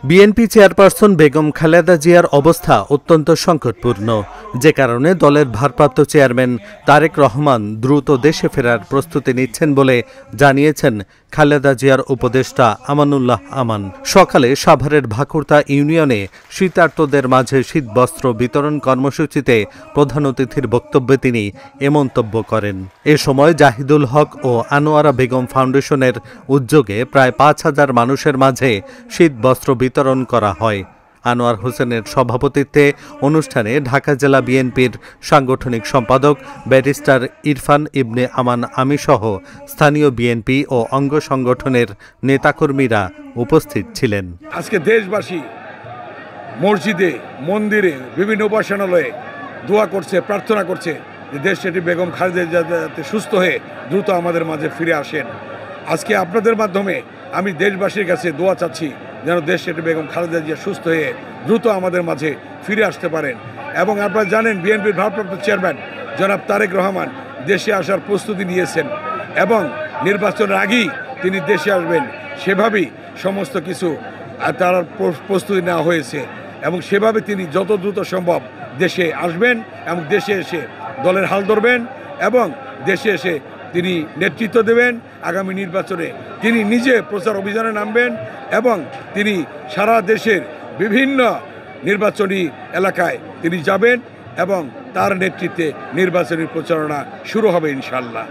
BNP chairperson Begum Khaleda জিয়ার অবস্থা অত্যন্ত সংকটপূর্ণ, যে কারণে দলের ভারপ্রাপ্ত চেয়ারম্যান তারেক রহমান দ্রুত দেশে ফেরার প্রস্তুতি নিচ্ছেন বলে জানিয়েছেন খালেদা জিয়ার উপদেষ্টা আমানুল্লাহ আমান। সকালে সাভারের ভাকুরতা ইউনিয়নে শীতার্তদের মাঝে শীতবস্ত্র বিতরণ কর্মসূচিতে প্রধান অতিথির বক্তব্যে তিনি এ মন্তব্য করেন। এ সময় জাহিদুল হক ও আনোয়ারা বেগম ফাউন্ডেশনের উদ্যোগে প্রায় ৫,০০০ মানুষের মাঝে শীতবস্ত্র বিতরণ করা হয়। আনোয়ার হোসেনের সভাপতিত্বে অনুষ্ঠানে ঢাকা জেলা বিএনপির সাংগঠনিক সম্পাদক ব্যারিস্টার ইরফান ইবনে আমান আমিসহ স্থানীয় বিএনপি ও অঙ্গ সংগঠনের নেতাকর্মীরা উপস্থিত ছিলেন। আজকে দেশবাসী মসজিদে, মন্দিরে, বিভিন্ন উপাসনালয়ে দোয়া করছে, প্রার্থনা করছে যে দেশটি বেগম খালেদা জিয়া যাতে সুস্থ হয়ে দ্রুত আমাদের মাঝে ফিরে আসেন। আজকে আপনাদের মাধ্যমে আমি দেশবাসীর কাছে দোয়া চাচ্ছি যেন দেশটি বেগম খালেদা জিয়া সুস্থ হয়ে দ্রুত আমাদের মাঝে ফিরে আসতে পারেন। এবং আপনারা জানেন বিএনপির ভারপ্রাপ্ত চেয়ারম্যান জনাব তারেক রহমান দেশে আসার প্রস্তুতি নিয়েছেন এবং নির্বাচনের আগেই তিনি দেশে আসবেন, সেভাবেই সমস্ত কিছু তার প্রস্তুতি নেওয়া হয়েছে এবং সেভাবে তিনি যত দ্রুত সম্ভব দেশে আসবেন এবং দেশে এসে দলের হাল ধরবেন এবং দেশে এসে তিনি নেতৃত্ব দেবেন। আগামী নির্বাচনে তিনি নিজে প্রচার অভিযানে নামবেন এবং তিনি সারা দেশের বিভিন্ন নির্বাচনী এলাকায় তিনি যাবেন এবং তার নেতৃত্বে নির্বাচনী প্রচারণা শুরু হবে ইনশাআল্লাহ।